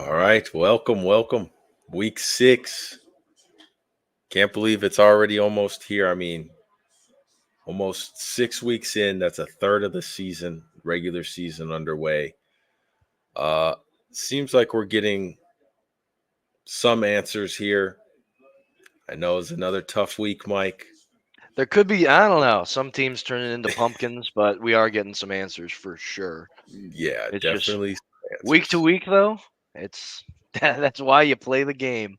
All right, welcome. Week 6. Can't believe it's already almost here. I mean, almost 6 weeks in. That's a third of the season, regular season underway. Uh, Seems like we're getting some answers here. I know it's another tough week, Mike. There could be, I don't know, some teams turning into pumpkins, but we are getting some answers for sure. Yeah, It's just definitely week to answers. week though. It's that's why you play the game.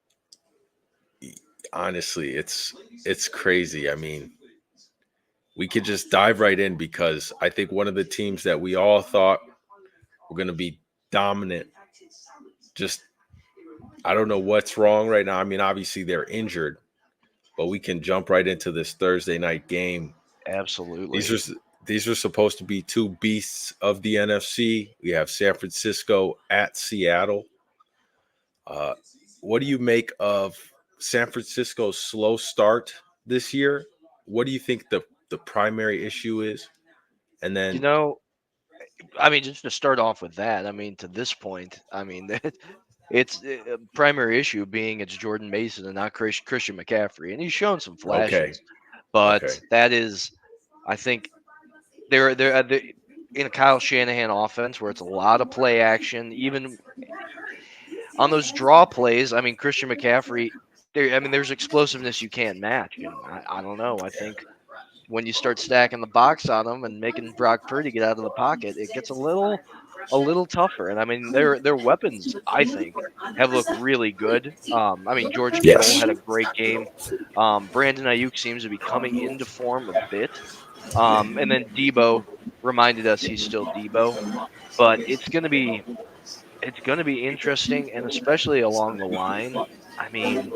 Honestly, it's crazy. I mean, we could just dive right in because I think one of the teams that we all thought were going to be dominant just I don't know what's wrong right now. I mean, obviously they're injured, but we can jump right into this Thursday night game. These Absolutely. are these are supposed to be two beasts of the NFC. We have San Francisco at Seattle. Uh, what do you make of San Francisco's slow start this year? What do you think the primary issue is? And You then, know, I mean, just to start off with that, I mean, to this point, I mean, it's a primary issue being it's Jordan Mason and not Christian McCaffrey, and he's shown some okay, flashes, but okay, that is, I think, they're in a Kyle Shanahan offense where it's a lot of play action, even on those draw plays. I mean, Christian McCaffrey, there. I mean, there's explosiveness you can't match, and I don't know. I think when you start stacking the box on him and making Brock Purdy get out of the pocket, it gets a little tougher. And I mean, their weapons, I think, have looked really good. I mean, George Kittle yes, had a great game. Brandon Ayuk seems to be coming into form a bit. And then Debo reminded us he's still Debo, but it's gonna be interesting, and especially along the line. I mean,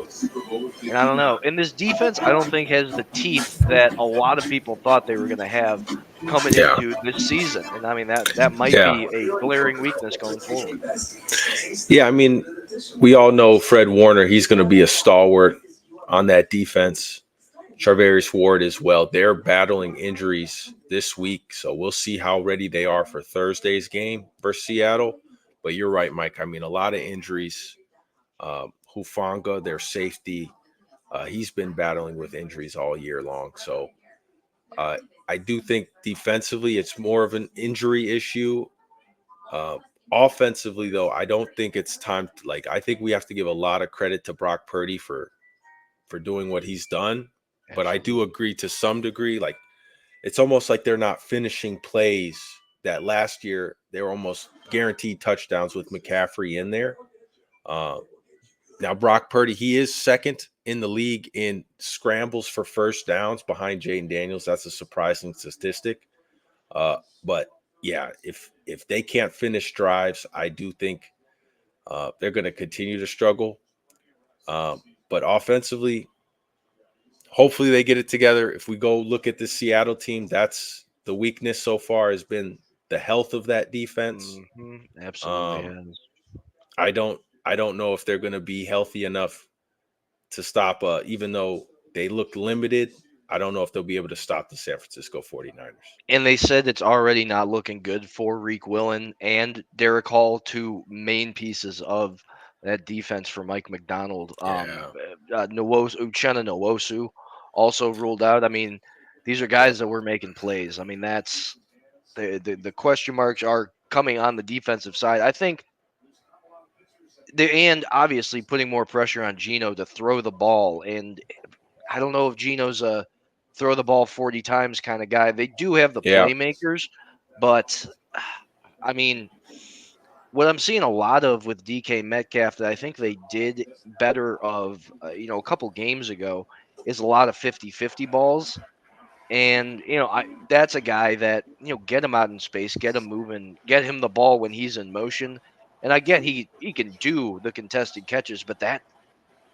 and I don't know. And this defense, I don't think has the teeth that a lot of people thought they were gonna have coming yeah, into this season. And I mean that might yeah. be a glaring weakness going forward. Yeah, I mean, we all know Fred Warner. He's going to be a stalwart on that defense. Charvarius Ward as well. They're battling injuries this week, so we'll see how ready they are for Thursday's game versus Seattle. But you're right, Mike. I mean, a lot of injuries. Hufanga, their safety, he's been battling with injuries all year long. So uh, I do think defensively it's more of an injury issue. Uh, Offensively, though, I don't think it's time to, like, I think we have to give a lot of credit to Brock Purdy for doing what he's done. But I do Absolutely. agree to some degree, like it's almost like they're not finishing plays that last year they were almost guaranteed touchdowns with McCaffrey in there. Uh, Now Brock Purdy, he is second in the league in scrambles for first downs behind Jaden Daniels. That's a surprising statistic. But yeah, if they can't finish drives, I do think they're going to continue to struggle. But offensively, hopefully they get it together. If we go look at the Seattle team, that's the weakness so far has been the health of that defense. Absolutely Um, has. I don't know if they're going to be healthy enough to stop. Even though they look limited, I don't know if they'll be able to stop the San Francisco 49ers. And they said it's already not looking good for Reek Willen and Derek Hall, two main pieces of that defense for Mike McDonald. Yeah, Uchenna Nwosu also ruled out. I mean, these are yep, guys that were making plays. I mean, that's the question marks are coming on the defensive side. I think and obviously putting more pressure on Gino to throw the ball. And I don't know if Gino's a throw the ball 40 times kind of guy. They do have the yeah, playmakers, but I mean, what I'm seeing a lot of with DK Metcalf that I think they did better of, a couple games ago is a lot of 50-50 balls. And, that's a guy that, get him out in space, get him moving, get him the ball when he's in motion. And I get he can do the contested catches, but that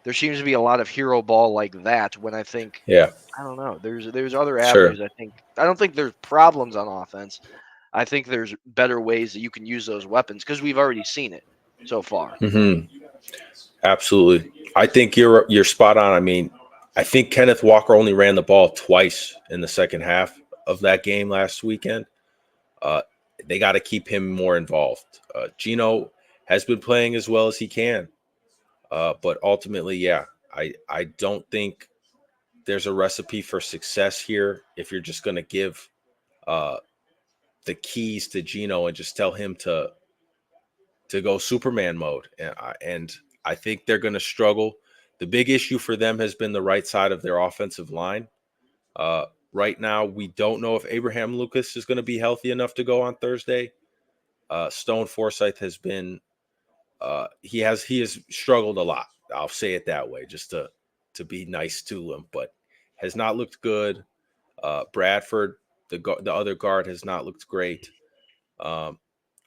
there seems to be a lot of hero ball like that when I think yeah, I don't know. There's other sure. avenues. I don't think there's problems on offense. I think there's better ways that you can use those weapons because we've already seen it so far. Hmm. Absolutely. I think you're spot on. I mean, I think Kenneth Walker only ran the ball twice in the second half of that game last weekend. Uh, they got to keep him more involved. Gino has been playing as well as he can. But ultimately, yeah, I don't think there's a recipe for success here if you're just going to give uh, the keys to Geno and just tell him to go Superman mode. And I think they're going to struggle. The big issue for them has been the right side of their offensive line. Uh, right now, we don't know if Abraham Lucas is going to be healthy enough to go on Thursday. Stone Forsythe has been he has struggled a lot. I'll say it that way, just to be nice to him, but has not looked good. Bradford, the other guard, has not looked great. Um,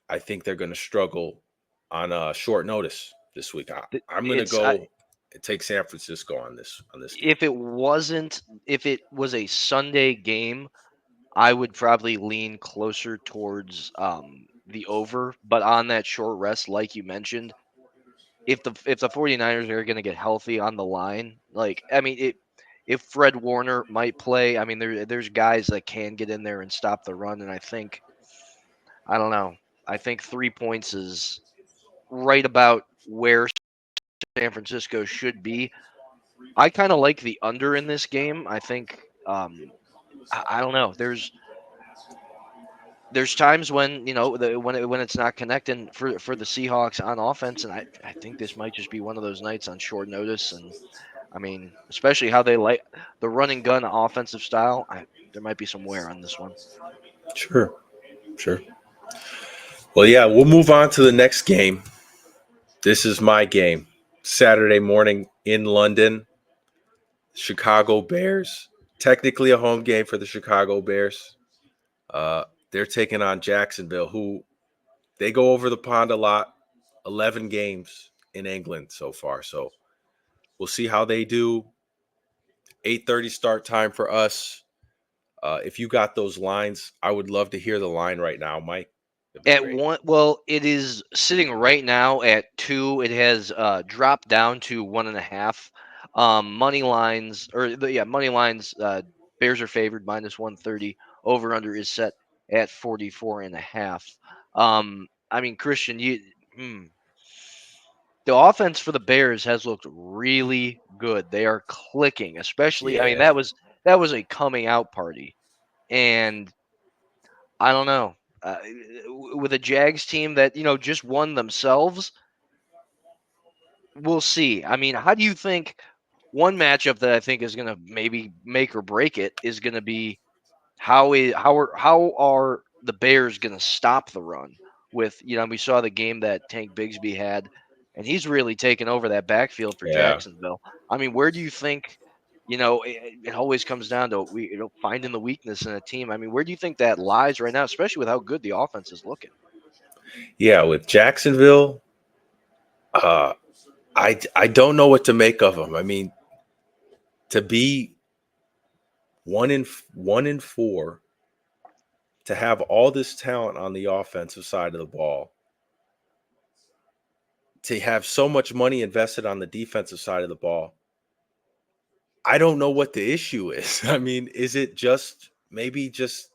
I think they're going to struggle on short notice this week. I'm going to It's go and take San Francisco on this game. if it was a Sunday game, I would probably lean closer towards the over, but on that short rest, like you mentioned, if the 49ers are going to get healthy on the line, like I mean, if Fred Warner might play, I mean there's guys that can get in there and stop the run, and I don't know, I think 3 points is right about where San Francisco should be. I kind of like the under in this game. I think I don't know. There's times when when it's not connecting for the Seahawks on offense, and I think this might just be one of those nights on short notice. And I mean, especially how they like the run and gun offensive style, there might be some wear on this one. Sure, sure. Well, yeah, we'll move on to the next game. This is my game. Saturday morning in London. Chicago Bears. Technically a home game for the Chicago Bears. They're taking on Jacksonville, who they go over the pond a lot. 11 games in England so far. So we'll see how they do. 8:30 start time for us. If you got those lines, I would love to hear the line right now, Mike. That'd be At great. one, well, it is sitting right now at 2. It has dropped down to 1.5. Money lines, money lines. Bears are favored -130. Over under is set at 44.5. I mean, Christian, the offense for the Bears has looked really good. They are clicking, especially. I mean, Yeah. that was a coming out party, and I don't know. With a Jags team that just won themselves, we'll see. I mean, how do you think one matchup that I think is going to maybe make or break it is going to be how are the Bears going to stop the run with we saw the game that Tank Bigsby had, and he's really taken over that backfield for Yeah. Jacksonville. I mean, where do you think? It always comes down to finding the weakness in a team. I mean, where do you think that lies right now, especially with how good the offense is looking? Yeah, with Jacksonville, uh, I don't know what to make of them. I mean, to be 1-4, to have all this talent on the offensive side of the ball, to have so much money invested on the defensive side of the ball, I don't know what the issue is. I mean, is it just maybe just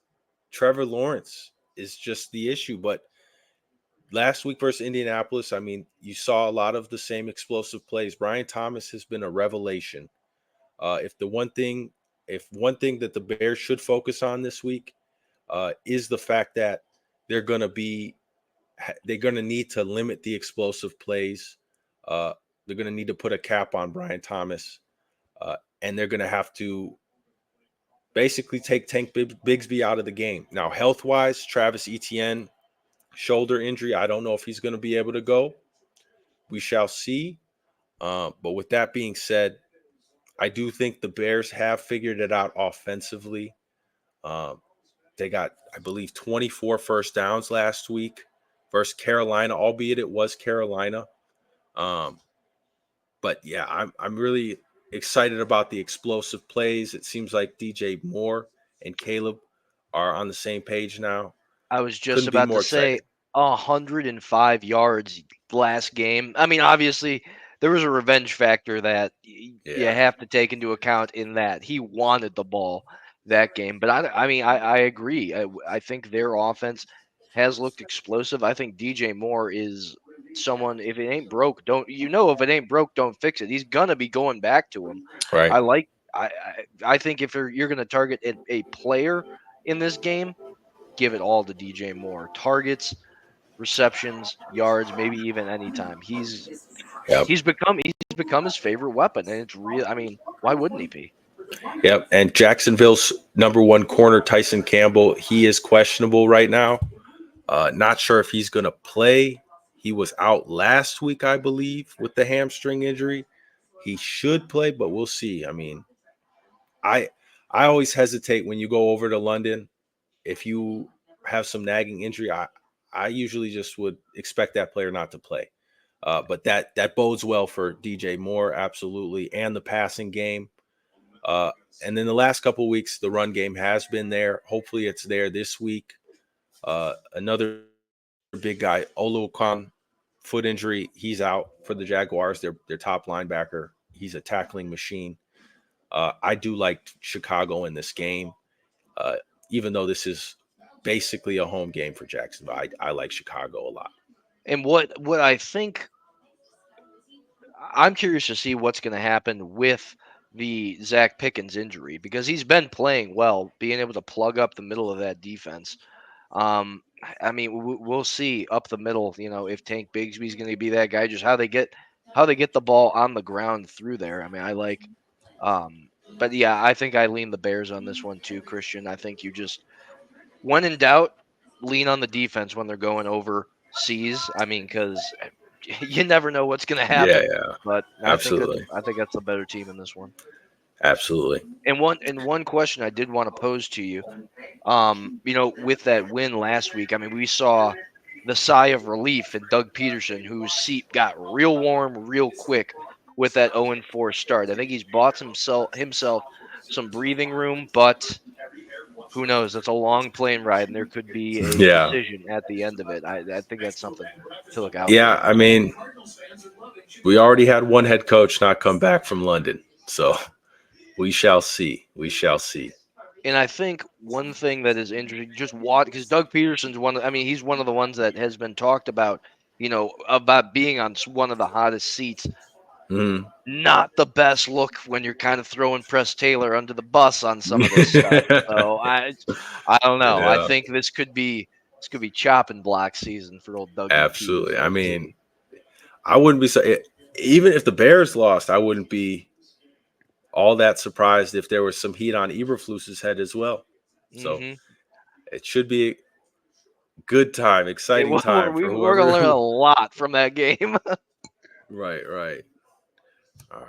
Trevor Lawrence is just the issue? But last week versus Indianapolis, I mean, you saw a lot of the same explosive plays. Brian Thomas has been a revelation. If one thing that the Bears should focus on this week is the fact that they're going to be they're going to need to limit the explosive plays. Uh, they're going to need to put a cap on Brian Thomas, and they're going to have to basically take Tank Bigsby out of the game. Now, health wise, Travis Etienne, shoulder injury. I don't know if he's going to be able to go. We shall see. But with that being said, I do think the Bears have figured it out offensively. Um, they got, I believe, 24 first downs last week versus Carolina, albeit it was Carolina. Um, but yeah, I'm really excited about the explosive plays. It seems like DJ Moore and Caleb are on the same page now. I was just Couldn't be about to more say exciting. 105 yards last game. I mean, obviously, there was a revenge factor that you Yeah. have to take into account in that he wanted the ball that game. But I agree. I think their offense has looked explosive. I think DJ Moore is someone. If it ain't broke, don't if it ain't broke, don't fix it. He's gonna be going back to him. Right. I like. I think if you're gonna target a player in this game, give it all to DJ Moore. Targets, receptions, yards, maybe even anytime. Yep. He's become his favorite weapon, and it's real. I mean, why wouldn't he be? Yep. And Jacksonville's number one corner, Tyson Campbell, he is questionable right now. Not sure if he's going to play. He was out last week, I believe, with the hamstring injury. He should play, but we'll see. I mean, I I always hesitate when you go over to London. If you have some nagging injury, I usually just would expect that player not to play. But that bodes well for DJ Moore, absolutely, and the passing game. Uh, and then the last couple of weeks, the run game has been there. Hopefully, it's there this week. Another big guy, Olukon, foot injury. He's out for the Jaguars. Their top linebacker. He's a tackling machine. I do like Chicago in this game, uh, even though this is basically a home game for Jacksonville. I like Chicago a lot. And what I think, I'm curious to see what's going to happen with the Zach Pickens injury because he's been playing well, being able to plug up the middle of that defense. I mean, we'll see up the middle. If Tank Bigsby's going to be that guy, just how they get the ball on the ground through there. I mean, I like. But yeah, I think I lean the Bears on this one too, Christian. I think you just, when in doubt, lean on the defense when they're going overseas. I mean, because you never know what's going to Yeah, happen. yeah, But absolutely, I think that's the better team in this one. absolutely. And one question I did want to pose to you, with that win last week, I mean, we saw the sigh of relief in Doug Peterson, whose seat got real warm real quick with that 0-4 start. I think he's bought himself some breathing room, but who knows? That's a long plane ride, and there could be a Yeah, decision at the end of it. I think that's something to look out yeah. for. I mean, we already had one head coach not come back from London, so we shall see. We shall see. And I think one thing that is interesting, just watch, because Doug Peterson's he's one of the ones that has been talked about, about being on one of the hottest seats. Mhm. Not the best look when you're kind of throwing Press Taylor under the bus on some of this stuff. So I don't know. I Yeah, think this could be chopping block season for old Dougie P. absolutely. I mean, I wouldn't be even if the Bears lost, I wouldn't be all that surprised if there was some heat on Eberflus's head as well. So Mm-hmm. it should be a good time, exciting time for We're gonna whoever. learn a lot from that game. Right, right.